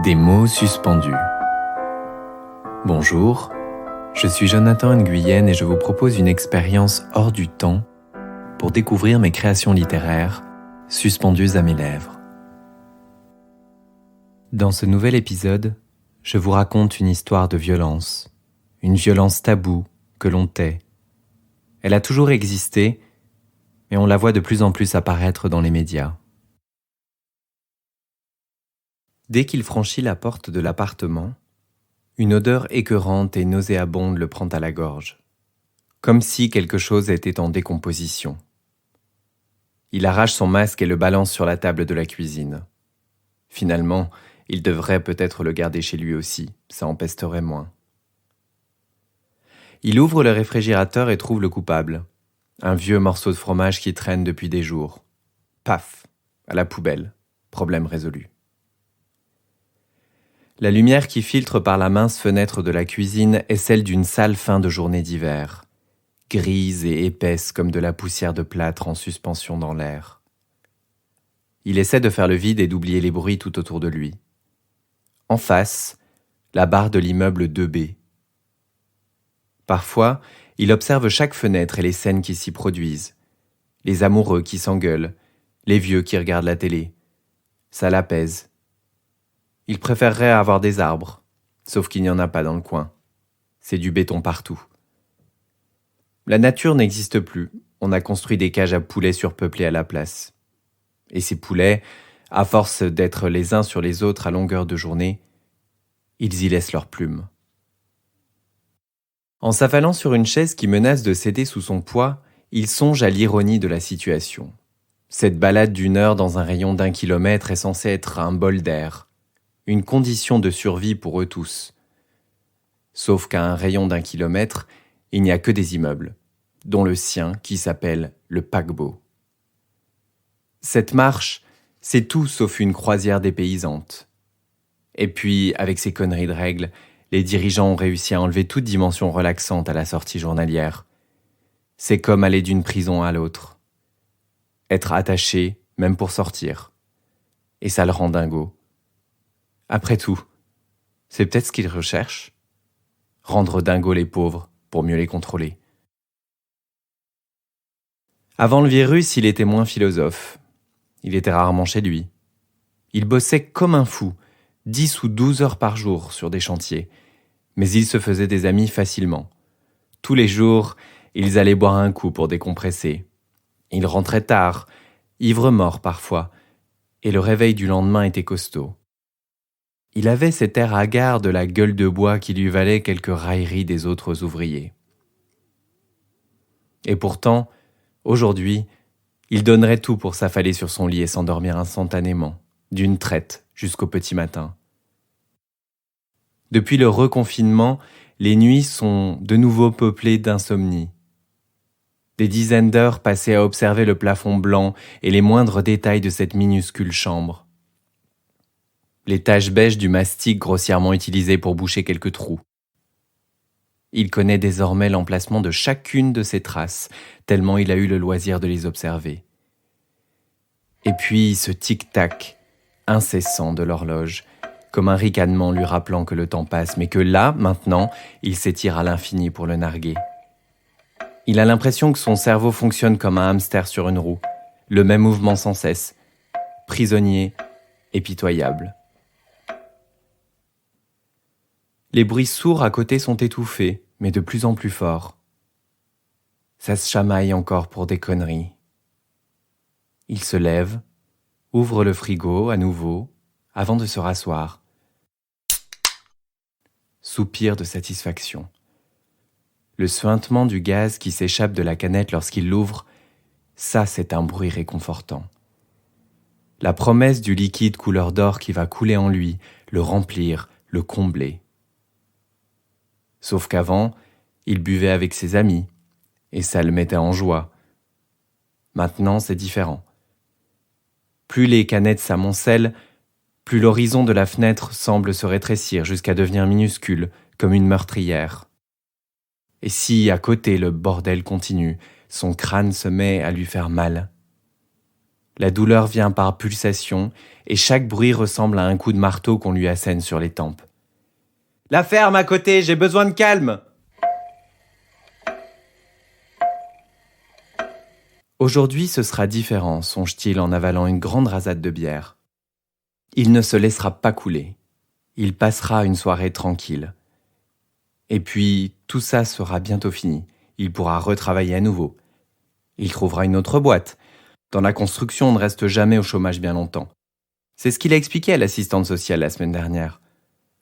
Des mots suspendus. Bonjour, je suis Jonathan Nguyen et je vous propose une expérience hors du temps pour découvrir mes créations littéraires suspendues à mes lèvres. Dans ce nouvel épisode, je vous raconte une histoire de violence, une violence taboue que l'on tait. Elle a toujours existé, mais on la voit de plus en plus apparaître dans les médias. Dès qu'il franchit la porte de l'appartement, une odeur écœurante et nauséabonde le prend à la gorge, comme si quelque chose était en décomposition. Il arrache son masque et le balance sur la table de la cuisine. Finalement, il devrait peut-être le garder chez lui aussi, ça empesterait moins. Il ouvre le réfrigérateur et trouve le coupable, un vieux morceau de fromage qui traîne depuis des jours. Paf, à la poubelle, problème résolu. La lumière qui filtre par la mince fenêtre de la cuisine est celle d'une sale fin de journée d'hiver, grise et épaisse comme de la poussière de plâtre en suspension dans l'air. Il essaie de faire le vide et d'oublier les bruits tout autour de lui. En face, la barre de l'immeuble 2B. Parfois, il observe chaque fenêtre et les scènes qui s'y produisent. Les amoureux qui s'engueulent, les vieux qui regardent la télé. Ça l'apaise. Il préférerait avoir des arbres, sauf qu'il n'y en a pas dans le coin. C'est du béton partout. La nature n'existe plus, on a construit des cages à poulets surpeuplées à la place. Et ces poulets, à force d'être les uns sur les autres à longueur de journée, ils y laissent leurs plumes. En s'affalant sur une chaise qui menace de céder sous son poids, il songe à l'ironie de la situation. Cette balade d'1 heure dans un rayon d'1 kilomètre est censée être un bol d'air, une condition de survie pour eux tous. Sauf qu'à un rayon d'1 kilomètre, il n'y a que des immeubles, dont le sien qui s'appelle le paquebot. Cette marche, c'est tout sauf une croisière dépaysante. Et puis, avec ces conneries de règles, les dirigeants ont réussi à enlever toute dimension relaxante à la sortie journalière. C'est comme aller d'une prison à l'autre. Être attaché, même pour sortir. Et ça le rend dingo. Après tout, c'est peut-être ce qu'ils recherchent. Rendre dingo les pauvres pour mieux les contrôler. Avant le virus, il était moins philosophe. Il était rarement chez lui. Il bossait comme un fou, 10 ou 12 heures par jour sur des chantiers. Mais il se faisait des amis facilement. Tous les jours, ils allaient boire un coup pour décompresser. Ils rentraient tard, ivres-morts parfois, et le réveil du lendemain était costaud. Il avait cet air hagard de la gueule de bois qui lui valait quelques railleries des autres ouvriers. Et pourtant, aujourd'hui, il donnerait tout pour s'affaler sur son lit et s'endormir instantanément, d'une traite jusqu'au petit matin. Depuis le reconfinement, les nuits sont de nouveau peuplées d'insomnie. Des dizaines d'heures passées à observer le plafond blanc et les moindres détails de cette minuscule chambre. Les taches beiges du mastic grossièrement utilisées pour boucher quelques trous. Il connaît désormais l'emplacement de chacune de ces traces, tellement il a eu le loisir de les observer. Et puis ce tic-tac incessant de l'horloge, comme un ricanement lui rappelant que le temps passe, mais que là, maintenant, il s'étire à l'infini pour le narguer. Il a l'impression que son cerveau fonctionne comme un hamster sur une roue, le même mouvement sans cesse, prisonnier et pitoyable. Les bruits sourds à côté sont étouffés, mais de plus en plus forts. Ça se chamaille encore pour des conneries. Il se lève, ouvre le frigo à nouveau, avant de se rasseoir. Soupir de satisfaction. Le suintement du gaz qui s'échappe de la canette lorsqu'il l'ouvre, ça c'est un bruit réconfortant. La promesse du liquide couleur d'or qui va couler en lui, le remplir, le combler. Sauf qu'avant, il buvait avec ses amis, et ça le mettait en joie. Maintenant, c'est différent. Plus les canettes s'amoncellent, plus l'horizon de la fenêtre semble se rétrécir jusqu'à devenir minuscule, comme une meurtrière. Et si, à côté, le bordel continue, son crâne se met à lui faire mal. La douleur vient par pulsation et chaque bruit ressemble à un coup de marteau qu'on lui assène sur les tempes. « La ferme à côté, j'ai besoin de calme !» Aujourd'hui, ce sera différent, songe-t-il en avalant une grande rasade de bière. Il ne se laissera pas couler. Il passera une soirée tranquille. Et puis, tout ça sera bientôt fini. Il pourra retravailler à nouveau. Il trouvera une autre boîte. Dans la construction, on ne reste jamais au chômage bien longtemps. C'est ce qu'il a expliqué à l'assistante sociale la semaine dernière.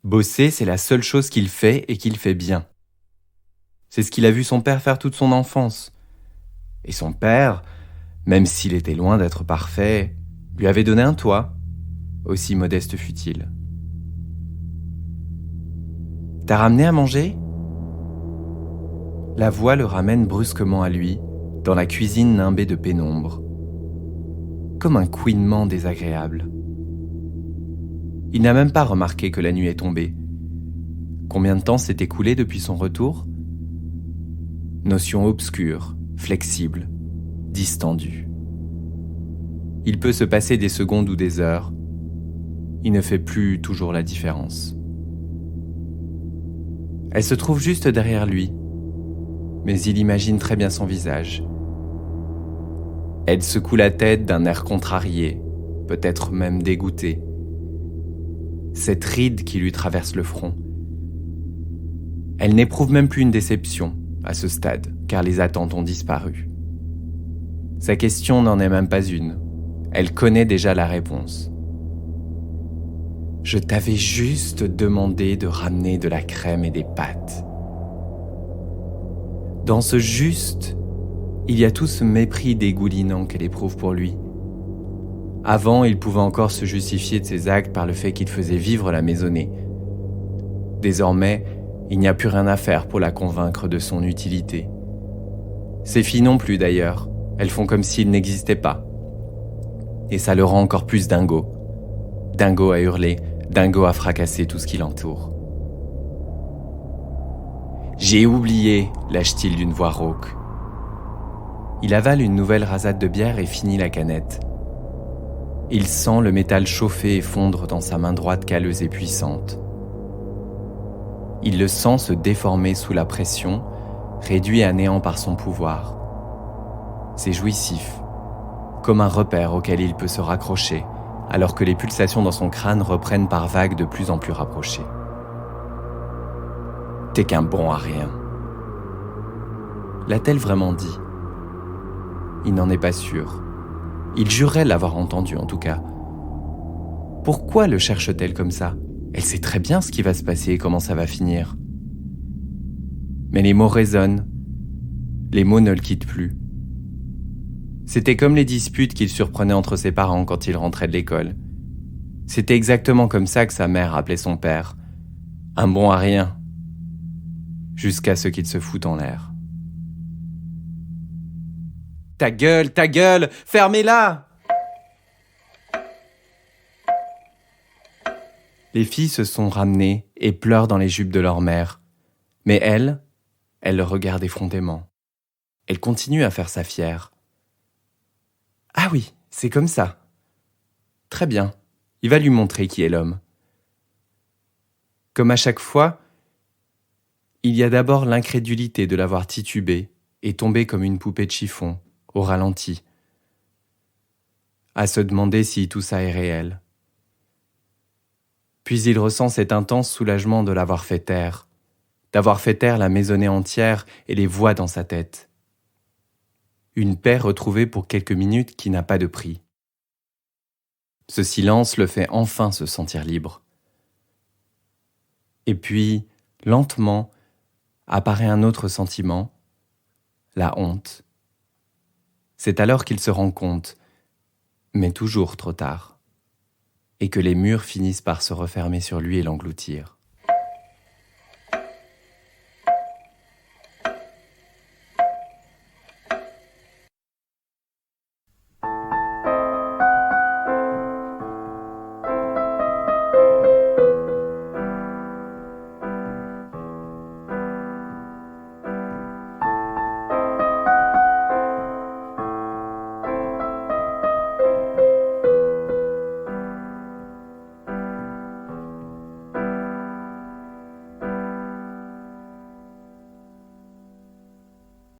Bosser, c'est la seule chose qu'il fait et qu'il fait bien. C'est ce qu'il a vu son père faire toute son enfance. Et son père, même s'il était loin d'être parfait, lui avait donné un toit, aussi modeste fut-il. « T'as ramené à manger ?» La voix le ramène brusquement à lui, dans la cuisine nimbée de pénombre. Comme un couinement désagréable. Il n'a même pas remarqué que la nuit est tombée. Combien de temps s'est écoulé depuis son retour ? Notion obscure, flexible, distendue. Il peut se passer des secondes ou des heures. Il ne fait plus toujours la différence. Elle se trouve juste derrière lui, mais il imagine très bien son visage. Elle secoue la tête d'un air contrarié, peut-être même dégoûté. Cette ride qui lui traverse le front. Elle n'éprouve même plus une déception à ce stade, car les attentes ont disparu. Sa question n'en est même pas une. Elle connaît déjà la réponse. « Je t'avais juste demandé de ramener de la crème et des pâtes. » Dans ce « juste », il y a tout ce mépris dégoulinant qu'elle éprouve pour lui. Avant, il pouvait encore se justifier de ses actes par le fait qu'il faisait vivre la maisonnée. Désormais, il n'y a plus rien à faire pour la convaincre de son utilité. Ses filles non plus d'ailleurs, elles font comme s'il n'existait pas. Et ça le rend encore plus dingo. Dingo à hurler, dingo à fracasser tout ce qui l'entoure. « J'ai oublié », lâche-t-il d'une voix rauque. Il avale une nouvelle rasade de bière et finit la canette. Il sent le métal chauffer et fondre dans sa main droite calleuse et puissante. Il le sent se déformer sous la pression, réduit à néant par son pouvoir. C'est jouissif, comme un repère auquel il peut se raccrocher, alors que les pulsations dans son crâne reprennent par vagues de plus en plus rapprochées. « T'es qu'un bon à rien. » L'a-t-elle vraiment dit ? Il n'en est pas sûr. Il jurerait l'avoir entendu en tout cas. Pourquoi le cherche-t-elle comme ça ? Elle sait très bien ce qui va se passer et comment ça va finir. Mais les mots résonnent. Les mots ne le quittent plus. C'était comme les disputes qu'il surprenait entre ses parents quand il rentrait de l'école. C'était exactement comme ça que sa mère appelait son père. Un bon à rien. Jusqu'à ce qu'il se foute en l'air. Ta gueule, fermez-la !» Les filles se sont ramenées et pleurent dans les jupes de leur mère. Mais elle le regarde effrontément. Elle continue à faire sa fière. « Ah oui, c'est comme ça. Très bien, il va lui montrer qui est l'homme. » Comme à chaque fois, il y a d'abord l'incrédulité de l'avoir titubé et tombé comme une poupée de chiffon, au ralenti, à se demander si tout ça est réel. Puis il ressent cet intense soulagement de l'avoir fait taire, d'avoir fait taire la maisonnée entière et les voix dans sa tête. Une paix retrouvée pour quelques minutes qui n'a pas de prix. Ce silence le fait enfin se sentir libre. Et puis, lentement, apparaît un autre sentiment, la honte. C'est alors qu'il se rend compte, mais toujours trop tard, et que les murs finissent par se refermer sur lui et l'engloutir.